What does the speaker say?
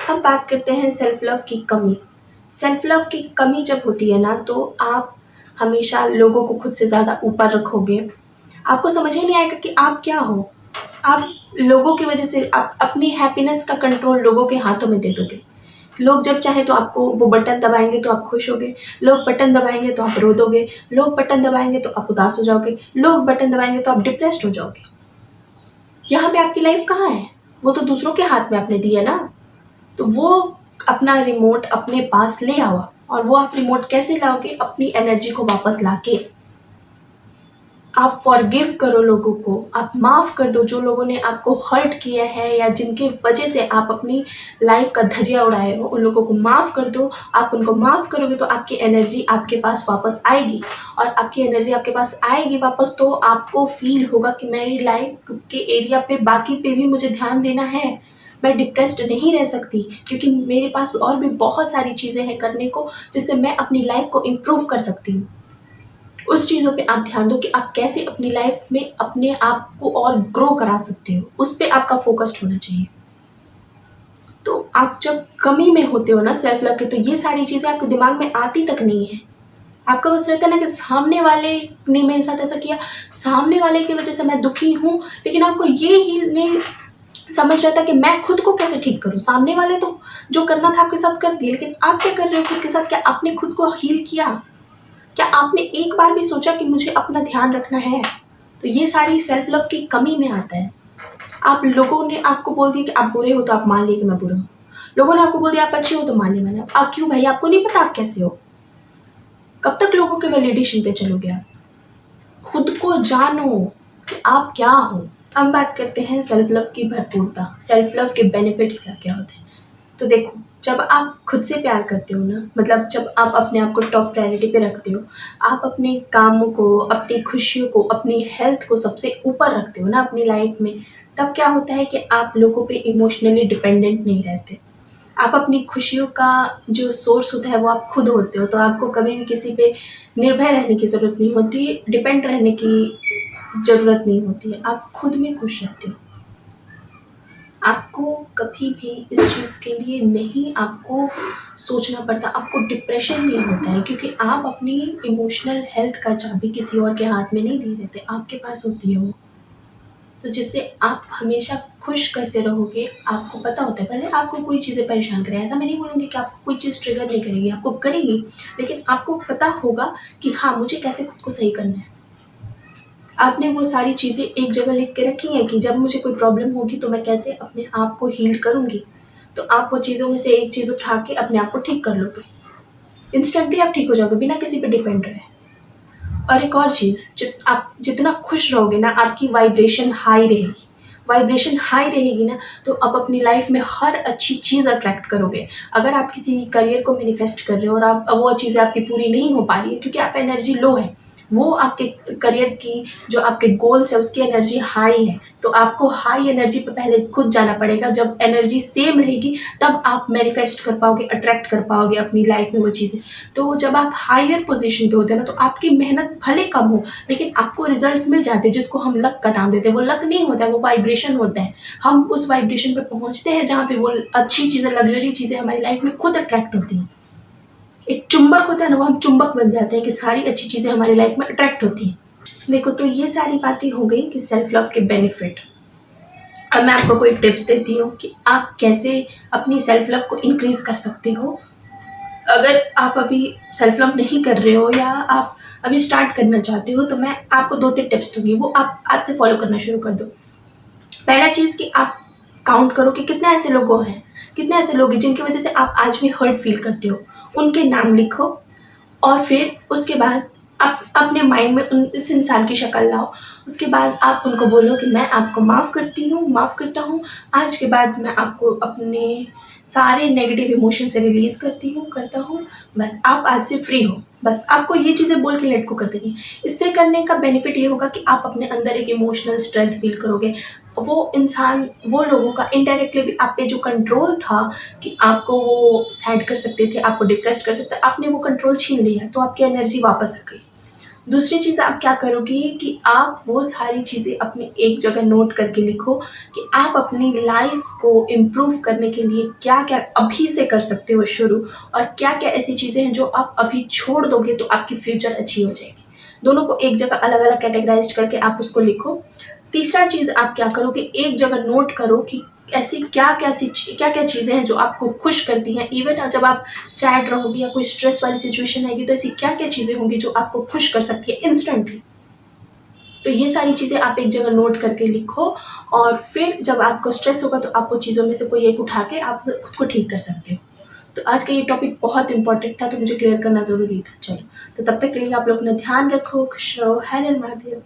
अब बात करते हैं सेल्फ लव की कमी। सेल्फ लव की कमी जब होती है ना, तो आप हमेशा लोगों को खुद से ज़्यादा ऊपर रखोगे। आपको समझ ही नहीं आएगा कि आप क्या हो। आप लोगों की वजह से आप अपनी हैप्पीनेस का कंट्रोल लोगों के हाथों में दे दोगे। लोग जब चाहे तो आपको वो बटन दबाएंगे तो आप खुश होगे, लोग बटन दबाएंगे तो आप रो दोगे, लोग बटन दबाएंगे तो आप उदास हो जाओगे, लोग बटन दबाएंगे तो आप डिप्रेस्ड हो जाओगे। यहाँ पे आपकी लाइफ कहाँ है? वो तो दूसरों के हाथ में आपने दी है ना। तो वो अपना रिमोट अपने पास ले आओ। और वो आप रिमोट कैसे लाओगे? अपनी एनर्जी को वापस लाके। आप फॉरगिव करो लोगों को, आप माफ़ कर दो जो लोगों ने आपको हर्ट किया है या जिनकी वजह से आप अपनी लाइफ का धजिया उड़ाए हो, उन लोगों को माफ़ कर दो। आप उनको माफ़ करोगे तो आपकी एनर्जी आपके पास वापस आएगी, और आपकी एनर्जी आपके पास आएगी वापस तो आपको फील होगा कि मेरी लाइफ के एरिया पे बाकी पे भी मुझे ध्यान देना है। मैं डिप्रेस्ड नहीं रह सकती क्योंकि मेरे पास और भी बहुत सारी चीज़ें हैं करने को, जिससे मैं अपनी लाइफ को इम्प्रूव कर सकती हूँ। उस चीज़ों पे आप ध्यान दो कि आप कैसे अपनी लाइफ में अपने आप को और ग्रो करा सकते हो, उस पे आपका फोकस्ड होना चाहिए। तो आप जब कमी में होते हो ना सेल्फ लव के, तो ये सारी चीज़ें आपके दिमाग में आती तक नहीं है। आपका बस रहता है ना कि सामने वाले ने मेरे साथ ऐसा किया, सामने वाले की वजह से मैं दुखी हूँ, लेकिन आपको ये ही नहीं समझ रहता कि मैं खुद को कैसे ठीक करूँ। सामने वाले तो जो करना था आपके साथ कर दिया, लेकिन आप क्या कर रहे हो खुद के साथ? क्या आपने खुद को हील किया? क्या आपने एक बार भी सोचा कि मुझे अपना ध्यान रखना है? तो ये सारी सेल्फ लव की कमी में आता है। आप लोगों ने आपको बोल दिया कि आप बुरे हो तो आप मान लिए कि मैं बुरा हूँ। लोगों ने आपको बोल दिया आप अच्छे हो तो मान लिया मैंने। आप क्यों भाई? आपको नहीं पता आप कैसे हो। कब तक लोगों के वैलिडेशन पे चलोगे आप? खुद को जानो कि आप क्या हो। हम बात करते हैं सेल्फ लव की भरपूरता। सेल्फ लव के बेनिफिट्स क्या क्या होते हैं। तो देखो, जब आप खुद से प्यार करते हो ना, मतलब जब आप अपने आप को टॉप प्रायोरिटी पे रखते हो, आप अपने कामों को, अपनी खुशियों को, अपनी हेल्थ को सबसे ऊपर रखते हो ना अपनी लाइफ में, तब क्या होता है कि आप लोगों पे इमोशनली डिपेंडेंट नहीं रहते। आप अपनी खुशियों का जो सोर्स होता है वो आप खुद होते हो, तो आपको कभी भी किसी पे निर्भर रहने की ज़रूरत नहीं होती, डिपेंड रहने की ज़रूरत नहीं होती है। आप खुद में खुश रहते हो। आपको कभी भी इस चीज़ के लिए नहीं आपको सोचना पड़ता, आपको डिप्रेशन नहीं होता है, क्योंकि आप अपनी इमोशनल हेल्थ का चाबी किसी और के हाथ में नहीं दे देते, आपके पास होती है वो। तो जिससे आप हमेशा खुश कैसे रहोगे आपको पता होता है। भले आपको कोई चीज़ें परेशान करें, ऐसा मैं नहीं बोलूँगी कि आपको कोई चीज़ ट्रिगर नहीं करेगी, आपको करेगी, लेकिन आपको पता होगा कि हाँ, मुझे कैसे खुद को सही करना है। आपने वो सारी चीज़ें एक जगह लिख के रखी हैं कि जब मुझे कोई प्रॉब्लम होगी तो मैं कैसे अपने आप को हील करूँगी। तो आप वो चीज़ों में से एक चीज़ उठा के अपने आप को ठीक कर लोगे। इंस्टेंटली आप ठीक हो जाओगे बिना किसी पे डिपेंड रहे। और एक और चीज़, आप जितना खुश रहोगे ना, आपकी वाइब्रेशन हाई रहेगी। वाइब्रेशन हाई रहेगी ना, तो आप अपनी लाइफ में हर अच्छी चीज़ अट्रैक्ट करोगे। अगर आप किसी करियर को मैनिफेस्ट कर रहे हो और आप वो चीज़ें आपकी पूरी नहीं हो पा रही है क्योंकि आप एनर्जी लो है, वो आपके करियर की जो आपके गोल्स है उसकी एनर्जी हाई है, तो आपको हाई एनर्जी पे पहले खुद जाना पड़ेगा। जब एनर्जी सेम रहेगी तब आप मैनिफेस्ट कर पाओगे, अट्रैक्ट कर पाओगे अपनी लाइफ में वो चीज़ें। तो जब आप हायर पोजीशन पे होते हैं ना, तो आपकी मेहनत भले कम हो लेकिन आपको रिजल्ट्स मिल जाते हैं, जिसको हम लक का नाम देते हैं। वो लक नहीं होता है, वो वाइब्रेशन होता है। हम उस वाइब्रेशन पे पहुंचते हैं जहाँ पे वो अच्छी चीज़ें, लग्जरी चीज़ें हमारी लाइफ में खुद अट्रैक्ट होती हैं। एक चुंबक होता है ना, वो हम चुंबक बन जाते हैं कि सारी अच्छी चीज़ें हमारी लाइफ में अट्रैक्ट होती हैं। देखो, तो ये सारी बातें हो गई कि सेल्फ लव के बेनिफिट। अब मैं आपको कोई टिप्स देती हूँ कि आप कैसे अपनी सेल्फ लव को इंक्रीज कर सकते हो। अगर आप अभी सेल्फ लव नहीं कर रहे हो या आप अभी स्टार्ट करना चाहते हो, तो मैं आपको 2-3 टिप्स दूंगी, वो आप आज से फॉलो करना शुरू कर दो। पहला चीज़ कि आप काउंट करो कि कितने ऐसे लोग हैं, कितने ऐसे लोग हैं जिनकी वजह से आप आज भी हर्ट फील करते हो। उनके नाम लिखो और फिर उसके बाद आप अपने माइंड में इस इंसान की शक्ल लाओ। उसके बाद आप उनको बोलो कि मैं आपको माफ़ करती हूँ, माफ़ करता हूँ। आज के बाद मैं आपको अपने सारे नेगेटिव इमोशन से रिलीज़ करता हूँ। बस आप आज से फ्री हो। बस आपको ये चीज़ें बोल के लेट को कर देनी है। इससे करने का बेनिफिट ये होगा कि आप अपने अंदर एक इमोशनल स्ट्रेंथ फील करोगे। वो इंसान, वो लोगों का इनडायरेक्टली भी आप पे जो कंट्रोल था कि आपको वो सैड कर सकते थे, आपको डिप्रेस्ड कर सकते, आपने वो कंट्रोल छीन लिया, तो आपकी एनर्जी वापस आ गई। दूसरी चीज़ आप क्या करोगे कि आप वो सारी चीज़ें अपनी एक जगह नोट करके लिखो कि आप अपनी लाइफ को इम्प्रूव करने के लिए क्या क्या अभी से कर सकते हो शुरू, और क्या क्या ऐसी चीज़ें हैं जो आप अभी छोड़ दोगे तो आपकी फ्यूचर अच्छी हो जाएगी। दोनों को एक जगह अलग अलग कैटेगराइज करके आप उसको लिखो। तीसरा चीज़ आप क्या करो कि एक जगह नोट करो कि ऐसी क्या क्या चीज़ें हैं जो आपको खुश करती हैं। इवन जब आप सैड रहोगे या कोई स्ट्रेस वाली सिचुएशन आएगी तो ऐसी क्या क्या चीज़ें होंगी जो आपको खुश कर सकती है इंस्टेंटली। तो ये सारी चीज़ें आप एक जगह नोट करके लिखो, और फिर जब आपको स्ट्रेस होगा तो आप वो चीज़ों में से कोई एक उठा के आप खुद को ठीक कर सकते हो। तो आज का ये टॉपिक बहुत इंपॉर्टेंट था, तो मुझे क्लियर करना ज़रूरी था। चलो, तो तब तक के लिए आप लोग अपना ध्यान रखो, खुश रहो, हर हर महादेव।